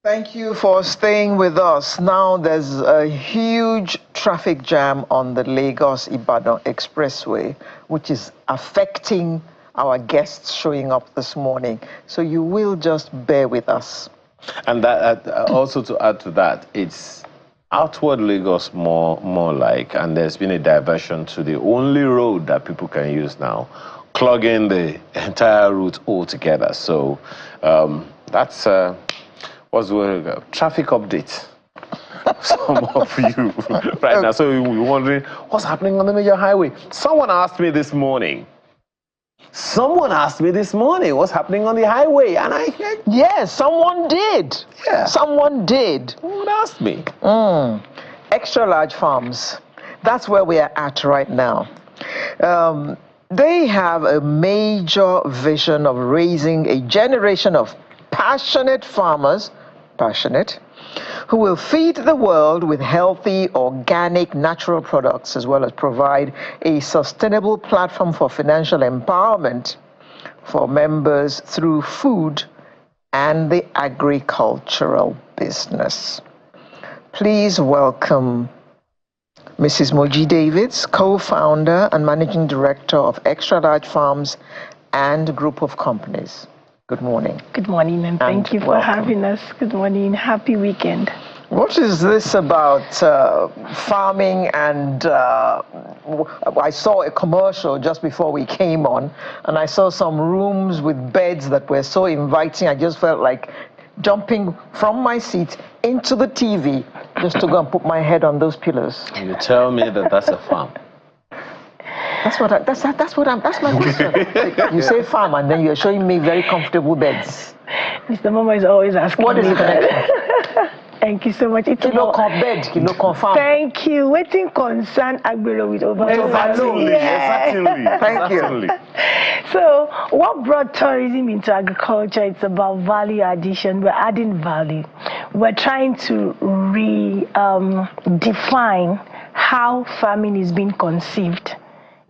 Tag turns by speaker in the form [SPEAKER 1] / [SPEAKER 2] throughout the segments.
[SPEAKER 1] Thank you for staying with us. Now there's a huge traffic jam on the Lagos-Ibadan Expressway, which is affecting our guests showing up this morning. So you will just bear with us.
[SPEAKER 2] And that also to add to that, it's outward Lagos more like, and there's been a diversion to the only road that people can use now, clogging the entire route altogether. So that's what's the word? Traffic update. Some of you right now. So you're wondering what's happening on the major highway. Someone asked me this morning what's happening on the highway, and I said,
[SPEAKER 1] yes, someone did.
[SPEAKER 2] Yeah.
[SPEAKER 1] Someone did.
[SPEAKER 2] Who would ask me?
[SPEAKER 1] Xtralarge farms. That's where we are at right now. They have a major vision of raising a generation of passionate farmers, who will feed the world with healthy, organic, natural products, as well as provide a sustainable platform for financial empowerment for members through food and the agricultural business. Please welcome Mrs. Moji Davids, co-founder and managing director of Xtralarge Farms and Group of Companies. Good morning.
[SPEAKER 3] Good morning, and thank you for having us. Good morning. Happy weekend.
[SPEAKER 1] What is this about farming? And I saw a commercial just before we came on, and I saw some rooms with beds that were so inviting. I just felt like jumping from my seat into the TV just to go and put my head on those pillows.
[SPEAKER 2] You tell me that that's a farm.
[SPEAKER 1] That's my question. You say farm, and then you're showing me very comfortable beds.
[SPEAKER 3] Mr. Mama is always asking.
[SPEAKER 1] What is the connection?
[SPEAKER 3] Thank you so much. It's
[SPEAKER 1] Kilo con bed, kilo con farm.
[SPEAKER 3] Thank you. Waiting concern Agric with over.
[SPEAKER 2] Exactly.
[SPEAKER 1] Thank you.
[SPEAKER 3] So, what brought tourism into agriculture? It's about value addition. We're adding value. We're trying to redefine how farming is being conceived.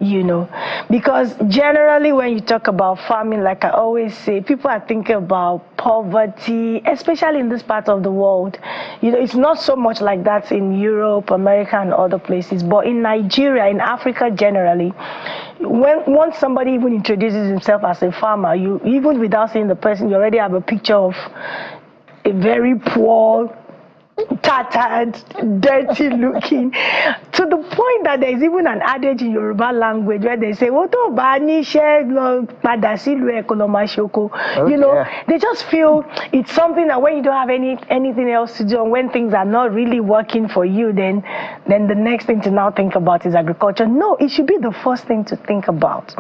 [SPEAKER 3] You know, because generally when you talk about farming, like I always say, people are thinking about poverty, especially in this part of the world. You know, it's not so much like that in Europe, America, and other places. But in Nigeria, in Africa generally, once somebody even introduces himself as a farmer, you even without seeing the person, you already have a picture of a very poor, tattered, dirty looking, to the point that there's even an adage in Yoruba language where they say, you know, they just feel it's something that when you don't have anything else to do, and when things are not really working for you, then the next thing to now think about is agriculture. No, it should be the first thing to think about.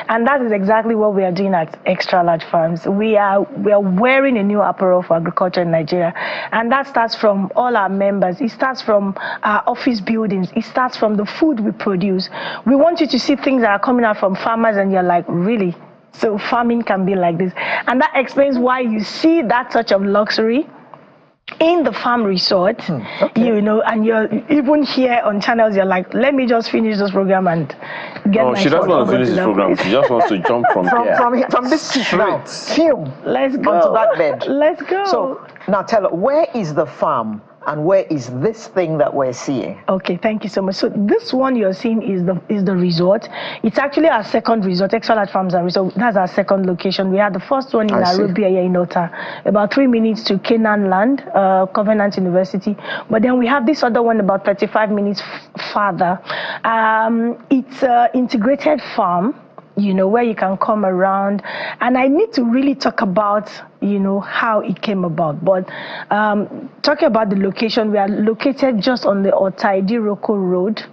[SPEAKER 3] And that is exactly what we are doing at Xtralarge Farms. We are wearing a new apparel for agriculture in Nigeria, and that starts from all our members. It starts from our office buildings. It starts from the food we produce. We want you to see things that are coming out from farmers, and you're like, really? So farming can be like this. And that explains why you see that touch of luxury in the farm resort, you know, and you're even here on channels, you're like, let me just finish this program and get my
[SPEAKER 2] she doesn't want to finish this program. She just wants to jump from
[SPEAKER 1] this seat now.
[SPEAKER 3] Let's go.
[SPEAKER 1] Onto that bed.
[SPEAKER 3] Let's go.
[SPEAKER 1] So now tell her, where is the farm and where is this thing that we're seeing?
[SPEAKER 3] Okay, thank you so much. So this one you're seeing is the resort. It's actually our second resort, Xtralarge Farms and Resort. That's our second location. We had the first one in Arabia here in Ota, about 3 minutes to Canaan Land, Covenant University. But then we have this other one about 35 minutes farther. It's an integrated farm, you know, where you can come around. And I need to really talk about, you know, how it came about. But talking about the location, we are located just on the Otaidiroko Road,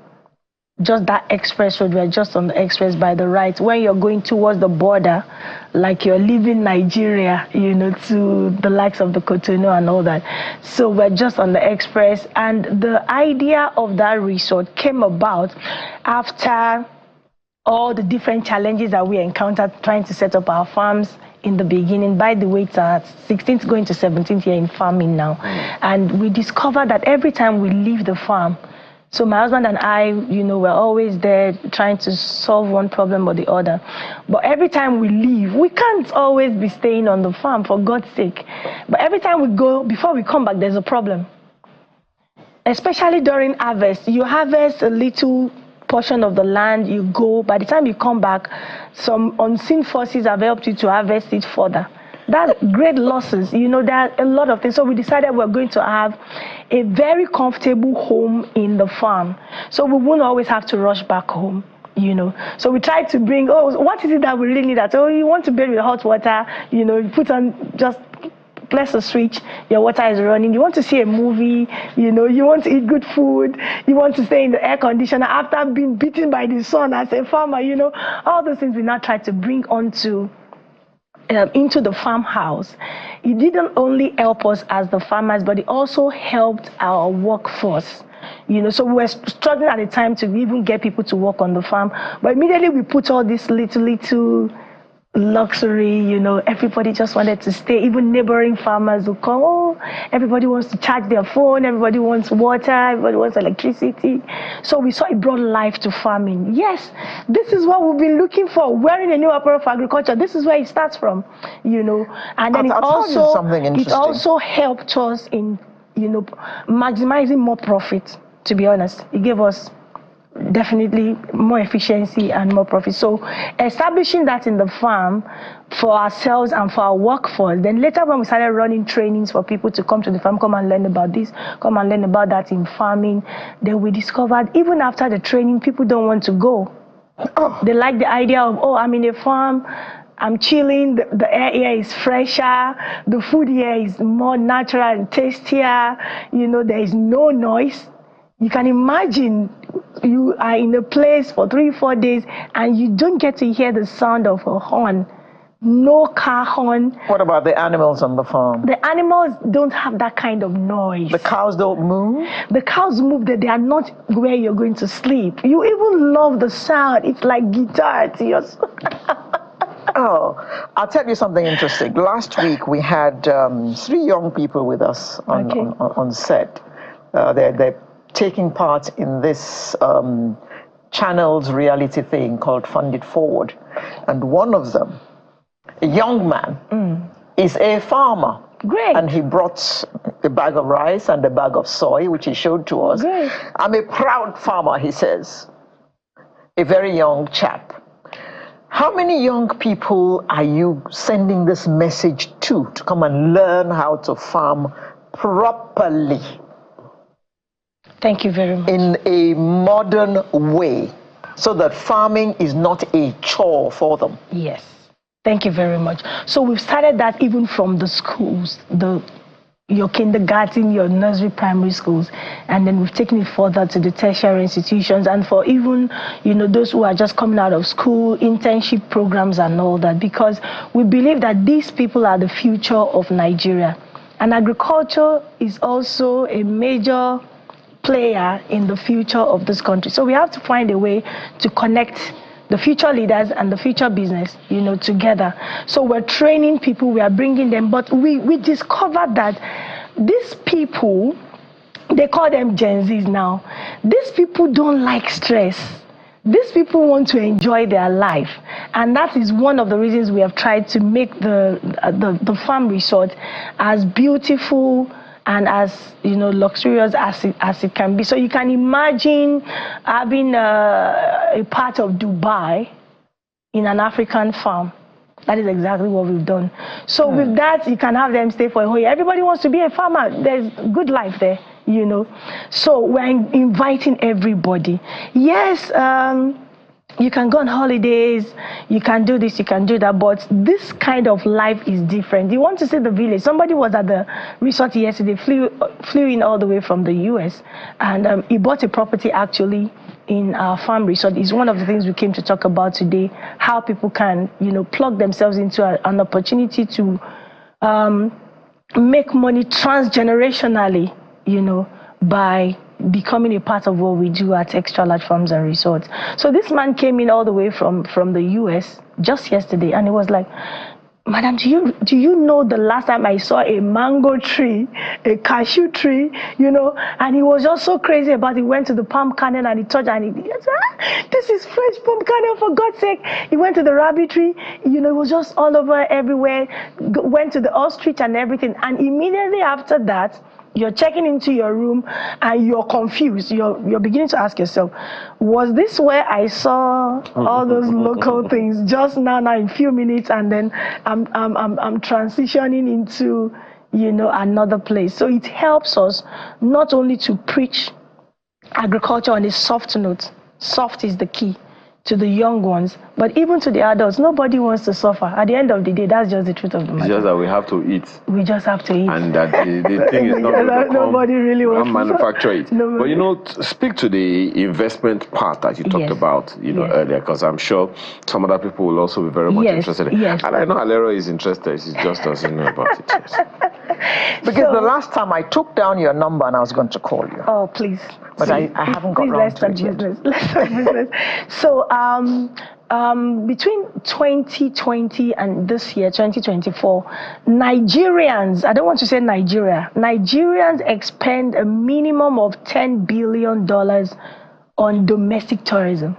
[SPEAKER 3] just that express road. We're just on the express by the right. When you're going towards the border, like you're leaving Nigeria, you know, to the likes of the Cotonou and all that. So we're just on the express. And the idea of that resort came about after all the different challenges that we encountered trying to set up our farms in the beginning. By the way, it's our 16th going to 17th year in farming now. And we discovered that every time we leave the farm, So my husband and I, we're always there trying to solve one problem or the other. But every time we leave, we can't always be staying on the farm, for God's sake. But every time we go, before we come back, there's a problem. Especially during harvest. You harvest a little portion of the land, you go. By the time you come back, some unseen forces have helped you to harvest it further. That's great losses. There are a lot of things. So we decided we're going to have a very comfortable home in the farm. So we won't always have to rush back home, So we tried to bring, what is it that we really need? You want to bathe with hot water, you put on, just press a switch, your water is running. You want to see a movie, you want to eat good food, you want to stay in the air conditioner after being beaten by the sun as a farmer, all those things we now try to bring onto into the farmhouse. It didn't only help us as the farmers, but it also helped our workforce. So we were struggling at the time to even get people to work on the farm. But immediately we put all this little luxury, everybody just wanted to stay. Even neighboring farmers would come, everybody wants to charge their phone, everybody wants water, everybody wants electricity. So we saw it brought life to farming. Yes, this is what we've been looking for, wearing a new apparel for agriculture. This is where it starts from, And then it also helped us in, maximizing more profit, to be honest. It gave us definitely more efficiency and more profit. So establishing that in the farm for ourselves and for our workforce, then later when we started running trainings for people to come to the farm, come and learn about this, come and learn about that in farming, then we discovered even after the training, people don't want to go. They like the idea of, I'm in a farm, I'm chilling, the air here is fresher, the food here is more natural and tastier, there is no noise. You can imagine you are in a place for 3-4 days and you don't get to hear the sound of a horn. No car horn.
[SPEAKER 1] What about the animals on the farm?
[SPEAKER 3] The animals don't have that kind of noise.
[SPEAKER 1] The cows don't move?
[SPEAKER 3] The cows move, they are not where you're going to sleep. You even love the sound. It's like guitar to your
[SPEAKER 1] I'll tell you something interesting. Last week we had 3 young people with us on set. They're taking part in this channel's reality thing called Fund It Forward. And one of them, a young man, is a farmer.
[SPEAKER 3] Great.
[SPEAKER 1] And he brought a bag of rice and a bag of soy, which he showed to us.
[SPEAKER 3] Great.
[SPEAKER 1] I'm a proud farmer, he says. A very young chap. How many young people are you sending this message to come and learn how to farm properly?
[SPEAKER 3] Thank you very much.
[SPEAKER 1] In a modern way, so that farming is not a chore for them.
[SPEAKER 3] Yes. Thank you very much. So we've started that even from the schools, your kindergarten, your nursery, primary schools, and then we've taken it further to the tertiary institutions, and for even, those who are just coming out of school, internship programs and all that, because we believe that these people are the future of Nigeria. And agriculture is also a major player in the future of this country. So we have to find a way to connect the future leaders and the future business, together. So we're training people, we are bringing them, but we discovered that these people, they call them Gen Zs now, these people don't like stress. These people want to enjoy their life. And that is one of the reasons we have tried to make the farm resort as beautiful and as luxurious as it can be. So you can imagine having a part of Dubai in an African farm. That is exactly what we've done. So with that, you can have them stay for a whole year. Everybody wants to be a farmer. There's good life there, So we're inviting everybody. Yes, you can go on holidays, you can do this, you can do that, but this kind of life is different. You want to see the village. Somebody was at the resort yesterday, flew in all the way from the US, and he bought a property actually in our farm resort. It's one of the things we came to talk about today, how people can, plug themselves into an opportunity to make money transgenerationally, by becoming a part of what we do at Xtralarge Farms and Resorts. So this man came in all the way from the US just yesterday, and he was like, Madam, do you know the last time I saw a mango tree, a cashew tree, you know, and he was just so crazy about it. He went to the palm kernel and he touched and he said, this is fresh palm kernel, for God's sake. He went to the rabbit tree, you know, it was just all over everywhere, went to the ostrich and everything. And immediately after that, you're checking into your room and you're confused. You're beginning to ask yourself, was this where I saw all those local things just now in a few minutes, and then I'm transitioning into, you know, another place. So it helps us not only to preach agriculture on a soft note. Soft is the key to the young ones, but even to the adults. Nobody wants to suffer. At the end of the day, that's just the truth of the matter.
[SPEAKER 2] It's just that we have to eat.
[SPEAKER 3] We just have to eat.
[SPEAKER 2] And that the thing is not
[SPEAKER 3] nobody really wants
[SPEAKER 2] to manufacture it.
[SPEAKER 3] Nobody.
[SPEAKER 2] But, you know, speak to the investment part that you talked about, you know, earlier, because I'm sure some other people will also be very much interested in it.
[SPEAKER 3] Yes.
[SPEAKER 2] And I know Alero is interested. She just doesn't know about it. Yes.
[SPEAKER 1] Because the last time I took down your number and I was going to call you.
[SPEAKER 3] Oh, please.
[SPEAKER 1] But I haven't got around to it yet.
[SPEAKER 3] Let's talk business. So between 2020 and this year, 2024, Nigerians, I don't want to say Nigeria, Nigerians expend a minimum of $10 billion on domestic tourism.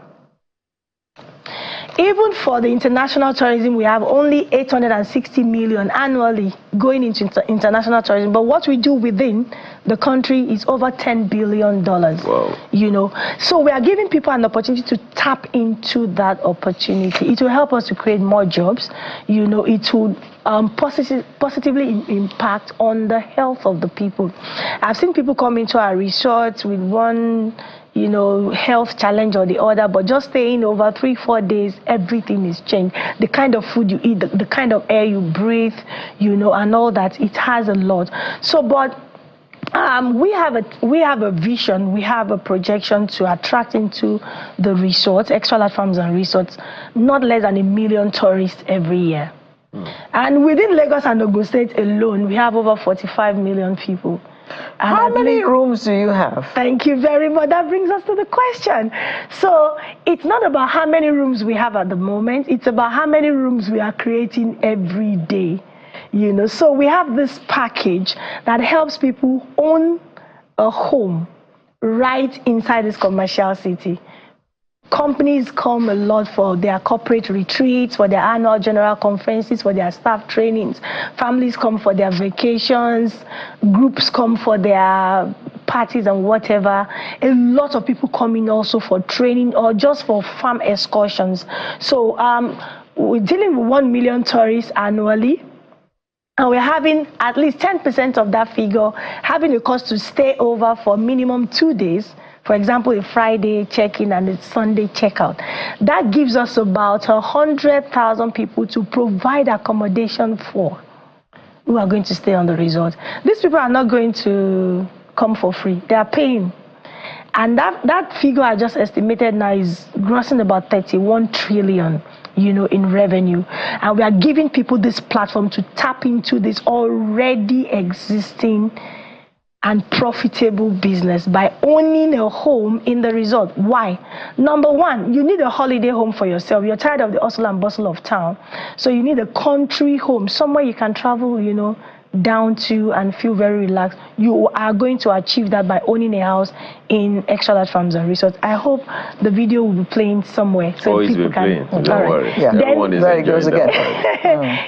[SPEAKER 3] Even for the international tourism, we have only 860 million annually going into international tourism. But what we do within the country is over $10 billion.
[SPEAKER 2] Wow.
[SPEAKER 3] You know, so we are giving people an opportunity to tap into that opportunity. It will help us to create more jobs. You know, it will positively impact on the health of the people. I've seen people come into our resorts with one, you know, health challenge or the other, but just staying over 3-4 days, everything is changed. The kind of food you eat, the kind of air you breathe, you know, and all that, it has a lot. So, but we have a vision, we have a projection to attract into the resorts, Xtralarge Farms and Resorts, not less than 1 million tourists every year. And within Lagos and Ogun State alone, we have over 45 million people. And
[SPEAKER 1] how many rooms do you have?
[SPEAKER 3] Thank you very much. That brings us to the question. So it's not about how many rooms we have at the moment. It's about how many rooms we are creating every day. You know, so we have this package that helps people own a home right inside this commercial city. Companies come a lot for their corporate retreats, for their annual general conferences, for their staff trainings. Families come for their vacations. Groups come for their parties and whatever. A lot of people come in also for training or just for farm excursions. So we're dealing with 1 million tourists annually. And we're having at least 10% of that figure having a cost to stay over for minimum 2 days. For example, a Friday check-in and a Sunday check-out. That gives us about 100,000 people to provide accommodation for who are going to stay on the resort. These people are not going to come for free. They are paying. And that figure I just estimated now is grossing about 31 trillion, you know, in revenue. And we are giving people this platform to tap into this already existing and profitable business by owning a home in the resort. Why? Number one, you need a holiday home for yourself. You're tired of the hustle and bustle of town. So you need a country home, somewhere you can travel, you know, down to and feel very relaxed. You are going to achieve that by owning a house in Xtralarge Farms and Resorts. I hope the video will be playing somewhere so people can.
[SPEAKER 2] Don't worry.
[SPEAKER 1] Yeah.
[SPEAKER 2] Everyone is
[SPEAKER 1] there it goes again.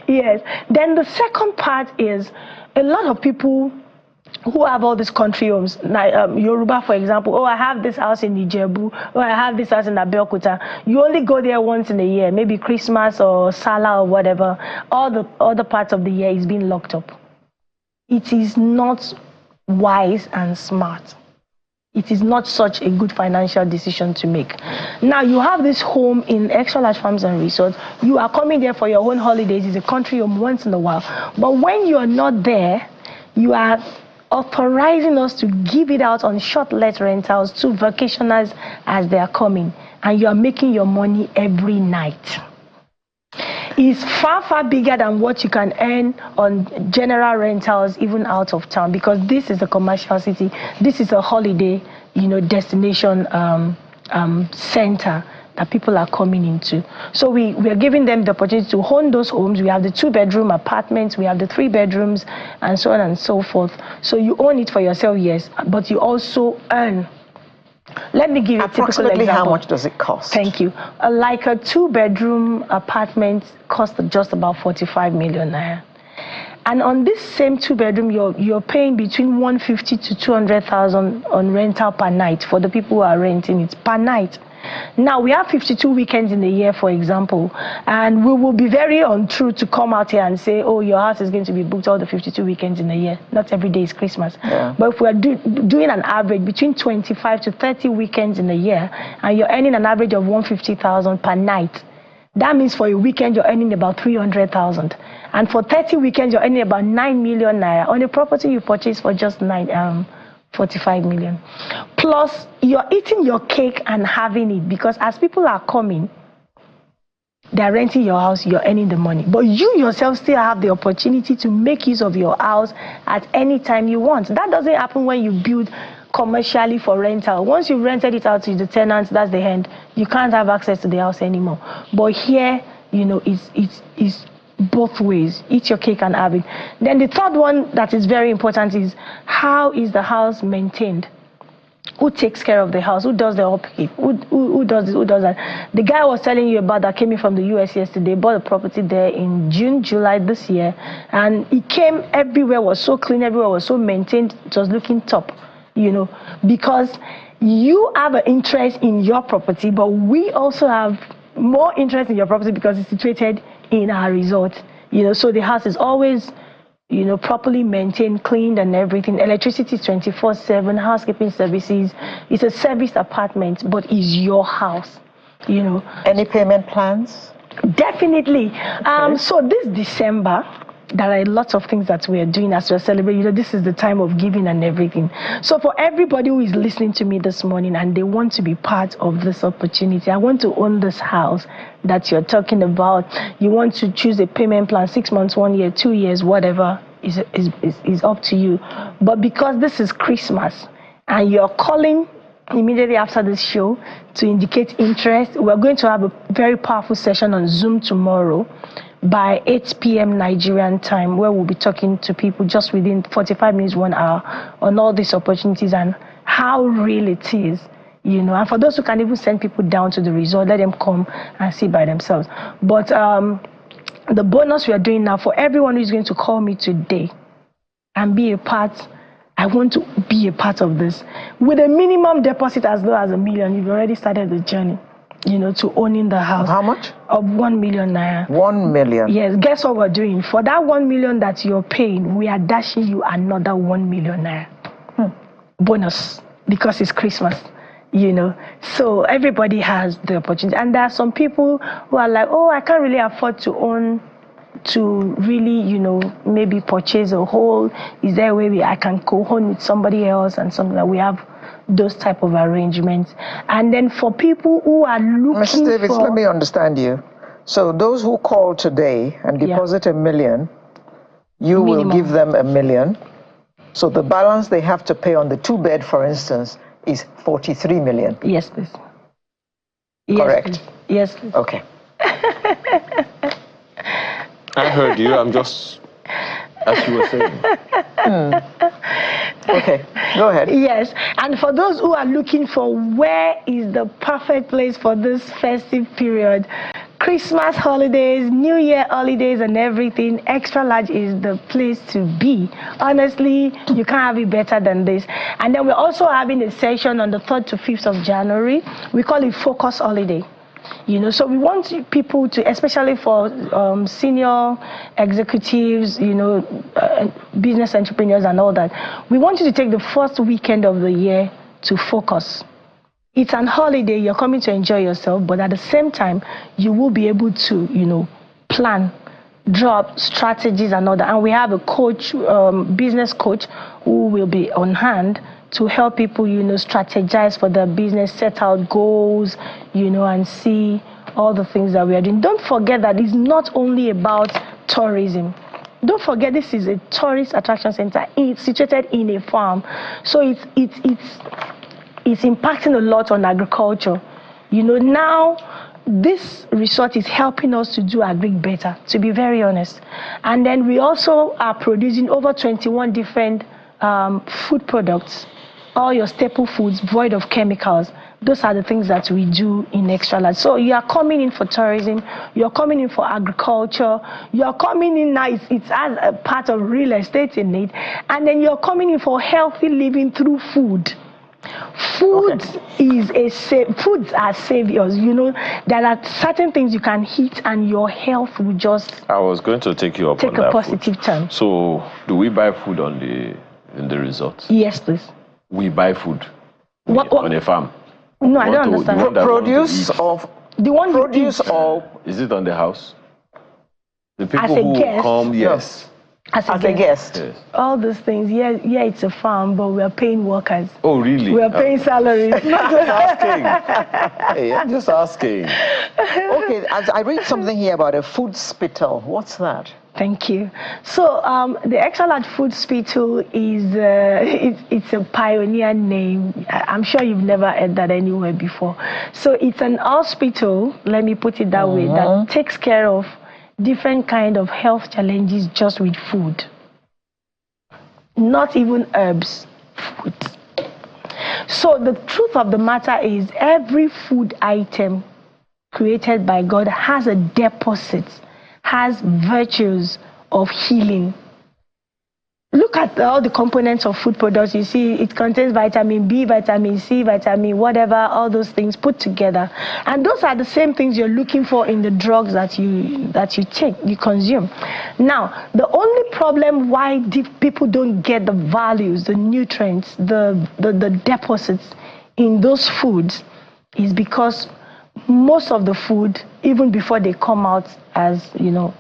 [SPEAKER 3] Yes. Then the second part is a lot of people who have all these country homes, Yoruba, for example. Oh, I have this house in Ijebu. Oh, I have this house in Abeokuta. You only go there once in a year, maybe Christmas or Salah or whatever. All the other parts of the year is being locked up. It is not wise and smart. It is not such a good financial decision to make. Now, you have this home in Xtralarge Farms and Resorts. You are coming there for your own holidays. It's a country home once in a while. But when you are not there, you are authorizing us to give it out on short-let rentals to vacationers as they are coming. And you are making your money every night. It's far, far bigger than what you can earn on general rentals, even out of town, because this is a commercial city. This is a holiday, you know, destination center that people are coming into. So we are giving them the opportunity to own those homes. We have the 2-bedroom apartments, we have the 3 bedrooms, and so on and so forth. So you own it for yourself, yes, but you also earn. Let me give you a typical example.
[SPEAKER 1] Approximately how much does it cost?
[SPEAKER 3] Thank you. Like a 2-bedroom apartment costs just about 45 million naira. And on this same 2-bedroom, you're paying between 150 to 200,000 on rental per night for the people who are renting it per night. Now, we have 52 weekends in a year, for example, and we will be very untrue to come out here and say, oh, your house is going to be booked all the 52 weekends in a year. Not every day is Christmas. Yeah. But if we are doing an average between 25 to 30 weekends in a year, and you're earning an average of 150,000 per night, that means for a weekend, you're earning about 300,000. And for 30 weekends, you're earning about 9 million naira on a property you purchased for just 45 million. Plus, you're eating your cake and having it, because as people are coming, they're renting your house, you're earning the money. But you yourself still have the opportunity to make use of your house at any time you want. That doesn't happen when you build commercially for rental. Once you've rented it out to the tenants, that's the end. You can't have access to the house anymore. But here, you know, it's both ways. Eat your cake and have it. Then the third one that is very important is, how is the house maintained? Who takes care of the house? Who does the upkeep? Who does this? Who does that? The guy I was telling you about that came in from the US yesterday, bought a property there in June, July this year, and he came, everywhere was so clean, everywhere was so maintained, it was looking top, you know, because you have an interest in your property, but we also have more interest in your property because it's situated in our resort, you know, so the house is always, you know, properly maintained, cleaned and everything. Electricity is 24/7, housekeeping services. It's a serviced apartment, but it's your house, you know.
[SPEAKER 1] Any payment plans?
[SPEAKER 3] Definitely. Okay. So this December, there are lots of things that we are doing as we're celebrating. You know, this is the time of giving and everything. So for everybody who is listening to me this morning and they want to be part of this opportunity, I want to own this house that you're talking about. You want to choose a payment plan, 6 months, 1 year, 2 years, whatever, is up to you. But because this is Christmas and you're calling immediately after this show to indicate interest, we're going to have a very powerful session on Zoom tomorrow by 8 p.m. Nigerian time, where we'll be talking to people just within 45 minutes, 1 hour, on all these opportunities and how real it is, you know. And for those who can even send people down to the resort, let them come and see by themselves. But the bonus we are doing now, for everyone who is going to call me today and be a part, I want to be a part of this. With a minimum deposit as low as $1 million, you've already started the journey, you know, to owning the house.
[SPEAKER 1] How much?
[SPEAKER 3] Of 1 million naira.
[SPEAKER 1] 1 million?
[SPEAKER 3] Yes. Guess what we're doing? For that 1 million that you're paying, we are dashing you another 1 million naira. Bonus, because it's Christmas, you know. So everybody has the opportunity. And there are some people who are like, oh, I can't really afford to own, to really, you know, maybe purchase a whole. Is there a way I can co-own with somebody else and something like that? We have those type of arrangements. And then for people who are looking
[SPEAKER 1] Mr. Davis, let me understand you. So those who call today and deposit $1 million, you will give them $1 million. So the balance they have to pay on the 2-bed, for instance, is 43 million.
[SPEAKER 3] Yes, please.
[SPEAKER 1] Correct?
[SPEAKER 3] Yes, please. Yes, please.
[SPEAKER 1] Okay.
[SPEAKER 2] I heard you. I'm just, as you were saying.
[SPEAKER 1] Okay, go ahead.
[SPEAKER 3] Yes, and for those who are looking for where is the perfect place for this festive period, Christmas holidays, New Year holidays and everything, Xtralarge is the place to be. Honestly, you can't have it better than this. And then we're also having a session on the 3rd to 5th of January. We call it Focus Holiday. You know, so we want people to, especially for senior executives, you know, business entrepreneurs and all that, we want you to take the first weekend of the year to focus. It's an holiday, you're coming to enjoy yourself, but at the same time, you will be able to, you know, plan, drop strategies and all that. And we have a coach, business coach, who will be on hand to help people, you know, strategize for their business, set out goals, you know, and see all the things that we are doing. Don't forget that it's not only about tourism. Don't forget this is a tourist attraction center. It's situated in a farm. So it's impacting a lot on agriculture. You know, now this resort is helping us to do Agric better, to be very honest. And then we also are producing over 21 different food products, all your staple foods, void of chemicals. Those are the things that we do in Xtralarge. So you are coming in for tourism, you're coming in for agriculture, you're coming in now, it's as a part of real estate in it, and then you're coming in for healthy living through food. Food foods are saviors. You know, there are certain things you can eat and your health will just
[SPEAKER 2] I was going to take you up on that.
[SPEAKER 3] Take a positive turn.
[SPEAKER 2] So, do we buy food in the resort?
[SPEAKER 3] Yes, please.
[SPEAKER 2] We buy food
[SPEAKER 3] what?
[SPEAKER 2] On a farm.
[SPEAKER 3] No, I don't understand.
[SPEAKER 1] Produce of
[SPEAKER 3] the one
[SPEAKER 1] produce or
[SPEAKER 2] is it on the house? The people
[SPEAKER 3] who
[SPEAKER 2] guest, come, yes.
[SPEAKER 3] As a guest. Yes. All those things, yeah, it's a farm, but we're paying workers.
[SPEAKER 2] Oh, really?
[SPEAKER 3] We're paying salaries.
[SPEAKER 2] I'm just asking. Hey, I'm just asking.
[SPEAKER 1] Okay, I read something here about a food spittle. What's that?
[SPEAKER 3] Thank you. So the Xtralarge Food Spittle is it's a pioneer name. I'm sure you've never heard that anywhere before. So it's an hospital, let me put it that way, that takes care of different kind of health challenges just with food. Not even herbs, food. So the truth of the matter is every food item created by God has a deposit, has virtues of healing. Look at all the components of food products. You see, it contains vitamin B, vitamin C, vitamin whatever, all those things put together. And those are the same things you're looking for in the drugs that you take, you consume. Now, the only problem why people don't get the values, the nutrients, the deposits in those foods is because most of the food, even before they come out as, you know,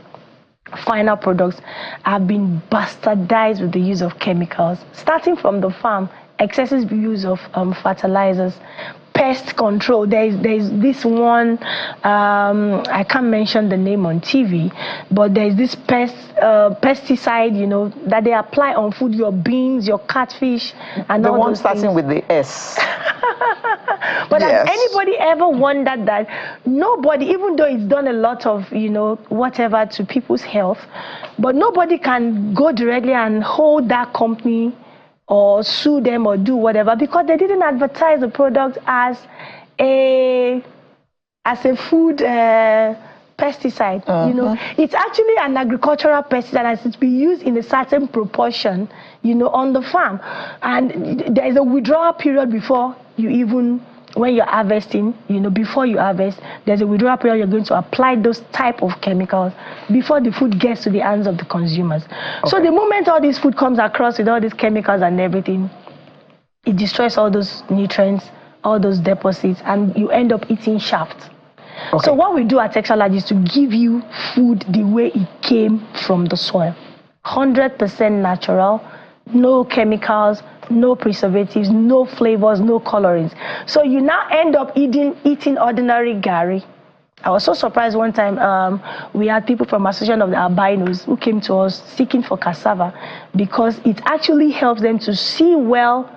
[SPEAKER 3] final products, have been bastardized with the use of chemicals, starting from the farm, excessive use of fertilizers, pest control. There's this one, I can't mention the name on TV, but there's this pesticide, you know, that they apply on food, your beans, your catfish, and all those things.
[SPEAKER 1] The one starting with the S.
[SPEAKER 3] But yes. Has anybody ever wondered that nobody, even though it's done a lot of, you know, whatever to people's health, but nobody can go directly and hold that company or sue them or do whatever because they didn't advertise the product as a food pesticide. You know, it's actually an agricultural pesticide as it's been used in a certain proportion, you know, on the farm. And there's a withdrawal period before you even, when you're harvesting, you know, before you harvest, there's a withdrawal period. You're going to apply those type of chemicals before the food gets to the hands of the consumers. Okay. So the moment all this food comes across with all these chemicals and everything, it destroys all those nutrients, all those deposits, and you end up eating shaft. Okay. So what we do at Xtralarge is to give you food the way it came from the soil. 100% natural, no chemicals, no preservatives, no flavors, no colorings. So you now end up eating ordinary gari. I was so surprised one time we had people from Association of the Albinos who came to us seeking for cassava because it actually helps them to see well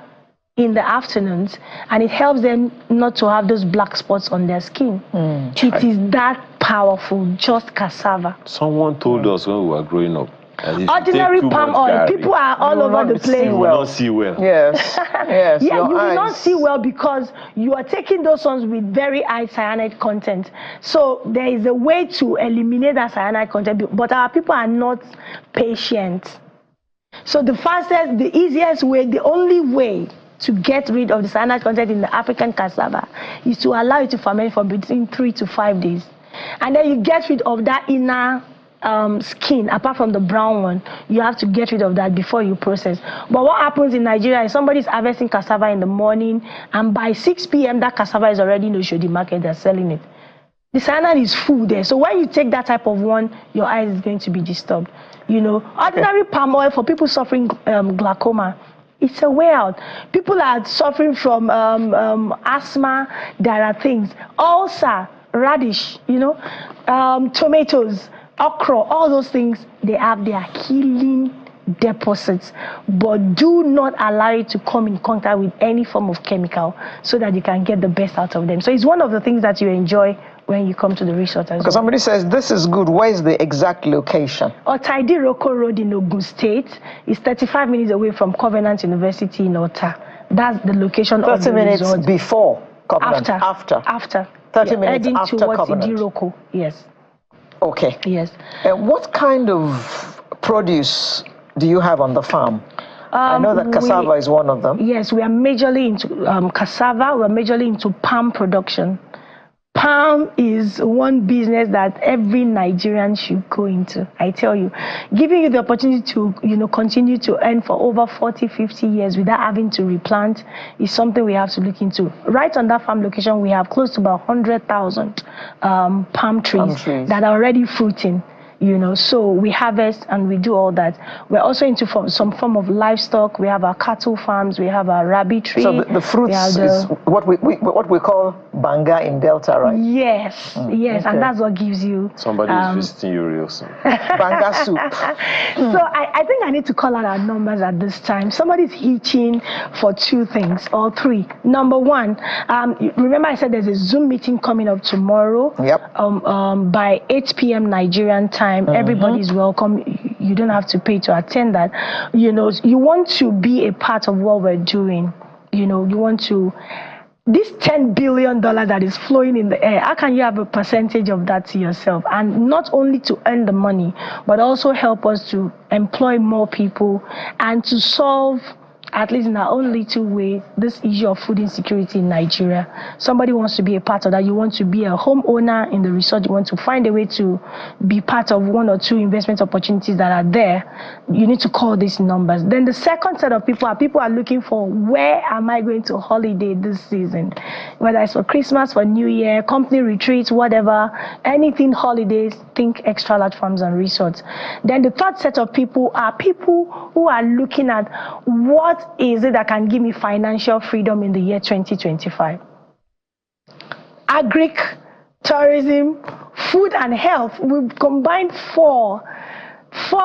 [SPEAKER 3] in the afternoons and it helps them not to have those black spots on their skin. It is that powerful, just cassava.
[SPEAKER 2] Someone told us when we were growing up,
[SPEAKER 3] ordinary palm oil. People are all over the place.
[SPEAKER 2] You will not see well.
[SPEAKER 1] Yes. Yes.
[SPEAKER 3] Yeah, you will not see well because you are taking those ones with very high cyanide content. So there is a way to eliminate that cyanide content, but our people are not patient. So the fastest, the easiest way, the only way to get rid of the cyanide content in the African cassava is to allow it to ferment for between 3 to 5 days. And then you get rid of that inner skin, apart from the brown one. You have to get rid of that before you process. But what happens in Nigeria is somebody's harvesting cassava in the morning, and by 6 p.m. that cassava is already in the Oshodi market, they're selling it. The cyanide is full there. So when you take that type of one, your eyes is going to be disturbed. You know, ordinary palm oil for people suffering glaucoma, it's a way out. People are suffering from asthma. There are things. Ulcer, radish, you know, tomatoes, okra, all those things, they have their healing deposits, but do not allow it to come in contact with any form of chemical so that you can get the best out of them. So it's one of the things that you enjoy when you come to the resort as
[SPEAKER 1] because somebody says, this is good. Where is the exact location?
[SPEAKER 3] Otaidiroko Road in Ogun State is 35 minutes away from Covenant University in Ota. That's the location of the resort.
[SPEAKER 1] 30 minutes before Covenant?
[SPEAKER 3] After.
[SPEAKER 1] 30 minutes
[SPEAKER 3] heading
[SPEAKER 1] after
[SPEAKER 3] towards
[SPEAKER 1] Covenant?
[SPEAKER 3] Idiroko, yes.
[SPEAKER 1] Okay.
[SPEAKER 3] Yes.
[SPEAKER 1] What kind of produce do you have on the farm? I know that cassava is one of them.
[SPEAKER 3] Yes, we are majorly into cassava. We are majorly into palm production. Palm is one business that every Nigerian should go into, I tell you. Giving you the opportunity to, continue to earn for over 40, 50 years without having to replant is something we have to look into. Right on that farm location, we have close to about 100,000 palm trees that are already fruiting. So we harvest and we do all that. We're also into some form of livestock. We have our cattle farms. We have our rabbitry.
[SPEAKER 1] So the fruits is what we call banga in Delta, right?
[SPEAKER 3] Yes, yes, okay. And that's what gives you.
[SPEAKER 2] Somebody is visiting you real soon.
[SPEAKER 1] Banga soup.
[SPEAKER 3] So I think I need to call out our numbers at this time. Somebody's itching for 2 things or 3. Number 1, remember I said there's a Zoom meeting coming up tomorrow.
[SPEAKER 1] Yep.
[SPEAKER 3] By 8 p.m. Nigerian time. Everybody's welcome. You don't have to pay to attend that. You want to be a part of what we're doing. You want to, this $10 billion that is flowing in the air, how can you have a percentage of that to yourself? And not only to earn the money, but also help us to employ more people and to solve, at least in our own little way, this issue of food insecurity in Nigeria. Somebody wants to be a part of that. You want to be a homeowner in the resort. You want to find a way to be part of 1 or 2 investment opportunities that are there. You need to call these numbers. Then the second set of people are looking for, where am I going to holiday this season? Whether it's for Christmas, for New Year, company retreats, whatever, anything holidays, think Xtralarge Farms and Resorts. Then the third set of people are people who are looking at, what is it that can give me financial freedom in the year 2025? Agric, tourism, food and health. We've combined 4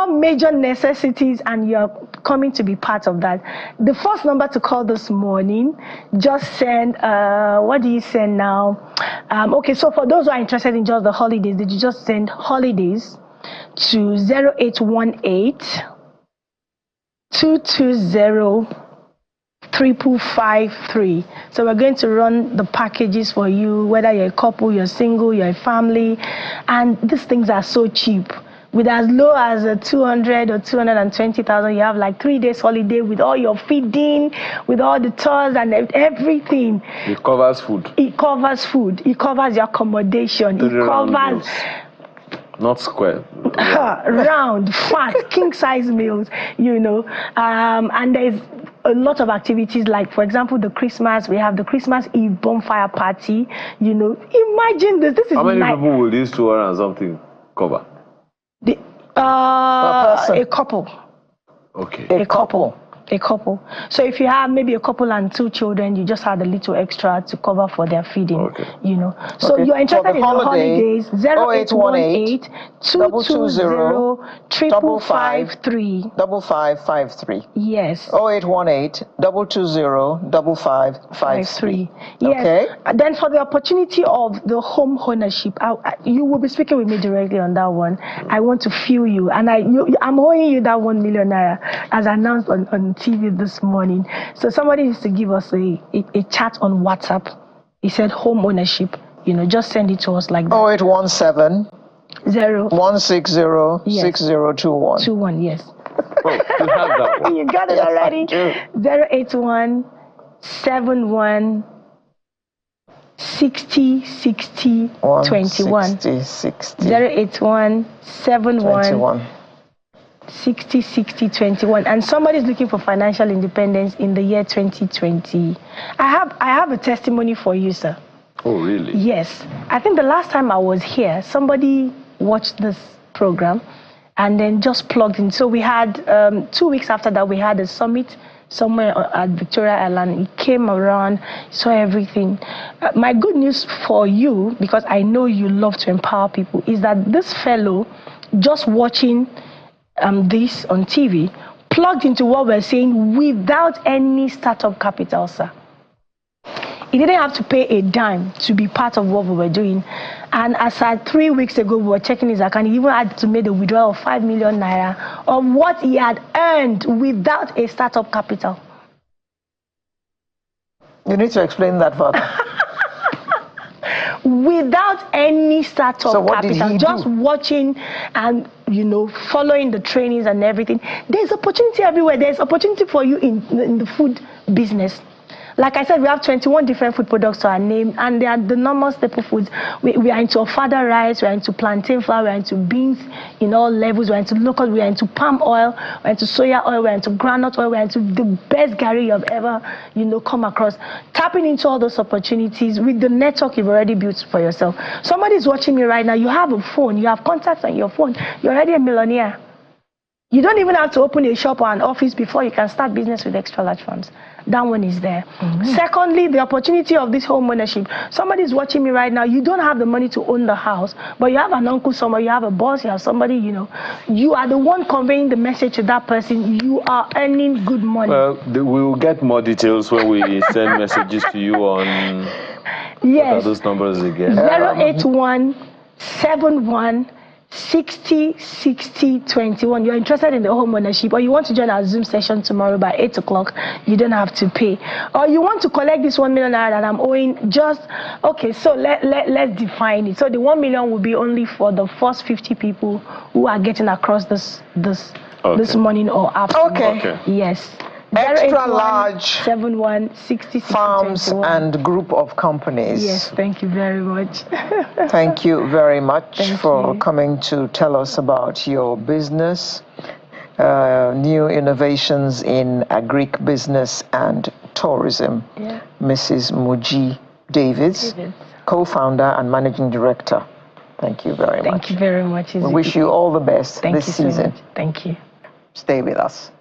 [SPEAKER 3] major necessities, and you're coming to be part of that. The first number to call this morning, just send, what do you send now? Okay, so for those who are interested in just the holidays, did you just send holidays to 0818 220-3553. So we're going to run the packages for you, whether you're a couple, you're single, you're a family, and these things are so cheap. With as low as 200 or 220,000, you have like 3 days holiday with all your feeding, with all the tours and everything.
[SPEAKER 2] It covers food.
[SPEAKER 3] It covers food. It covers your accommodation. It covers.
[SPEAKER 2] Not square.
[SPEAKER 3] Round, fat, king-size meals, and there's a lot of activities, like, for example, the Christmas, we have the Christmas Eve bonfire party, imagine this is
[SPEAKER 2] how many people will these 200 and something cover?
[SPEAKER 3] A couple.
[SPEAKER 2] Okay.
[SPEAKER 3] A couple. So if you have maybe a couple and 2 children, you just add a little extra to cover for their feeding.
[SPEAKER 2] Okay.
[SPEAKER 3] So you're interested in the holidays, 0818 220 5553.
[SPEAKER 1] 5553.
[SPEAKER 3] Yes.
[SPEAKER 1] 0818 220 5553.
[SPEAKER 3] Yes.
[SPEAKER 1] Okay.
[SPEAKER 3] Then for the opportunity of the home ownership, you will be speaking with me directly on that one. I want to feel you, and I'm owing you that 1 million naira as announced on TV this morning. So somebody needs to give us a chat on WhatsApp. He said home ownership. Just send it to us like that.
[SPEAKER 1] 0817 160
[SPEAKER 3] yes.
[SPEAKER 1] 6021.
[SPEAKER 3] 21, yes.
[SPEAKER 2] Oh, you have that one.
[SPEAKER 3] You got it already. 081 71 60 60 21. 081 71 60 60 21. And somebody's looking for financial independence in the year 2020. I have a testimony for you, sir.
[SPEAKER 2] Oh, really?
[SPEAKER 3] Yes. I think the last time I was here, somebody watched this program and then just plugged in. So we had 2 weeks after that, we had a summit somewhere at Victoria Island. He came around, saw everything. My good news for you, because I know you love to empower people, is that this fellow, just watching this on TV, plugged into what we're saying without any startup capital, sir. He didn't have to pay a dime to be part of what we were doing. And as at 3 weeks ago, we were checking his account. He even had to make a withdrawal of 5 million naira of what he had earned without a startup capital.
[SPEAKER 1] You need to explain that further.
[SPEAKER 3] Without any startup
[SPEAKER 1] so what
[SPEAKER 3] capital,
[SPEAKER 1] did he
[SPEAKER 3] just
[SPEAKER 1] do?
[SPEAKER 3] watching and, you know, following the trainings and everything. There's opportunity everywhere. There's opportunity for you in the food business. Like I said, we have 21 different food products to our name, and they are the normal staple foods. We are into fada rice, we are into plantain flour, we are into beans in all levels, we are into local, we are into palm oil, we are into soya oil, we are into groundnut oil, we are into the best gari you've ever, you know, come across. Tapping into all those opportunities with the network you've already built for yourself. Somebody's watching me right now, you have a phone, you have contacts on your phone, you're already a millionaire. You don't even have to open a shop or an office before you can start business with Xtralarge Farms. That one is there. Secondly, the opportunity of this home ownership. Somebody's watching me right now. You don't have the money to own the house, but you have an uncle somewhere, you have a boss, you have somebody, you know. You are the one conveying the message to that person. You are earning good money.
[SPEAKER 2] Well, we will get more details when we send messages to you on...
[SPEAKER 3] Yes.
[SPEAKER 2] What are those numbers again?
[SPEAKER 3] 08171 60 60 21. You're interested in the home ownership, or you want to join our Zoom session tomorrow by 8 o'clock, you don't have to pay. Or you want to collect this 1 million naira that I'm owing, just okay, so let's define it. So the 1 million will be only for the first 50 people who are getting across this morning or afternoon.
[SPEAKER 1] Okay.
[SPEAKER 3] Yes.
[SPEAKER 1] Xtralarge
[SPEAKER 3] 71 60
[SPEAKER 1] Farms and group of companies.
[SPEAKER 3] Yes, thank you very much.
[SPEAKER 1] Thank you very much for coming to tell us about your business, new innovations in Agric business and tourism.
[SPEAKER 3] Yeah.
[SPEAKER 1] Mrs. Muji Davids, co-founder and managing director. Thank you very much.
[SPEAKER 3] Thank you very much.
[SPEAKER 1] We wish you all the best this season.
[SPEAKER 3] So much. Thank you.
[SPEAKER 1] Stay with us.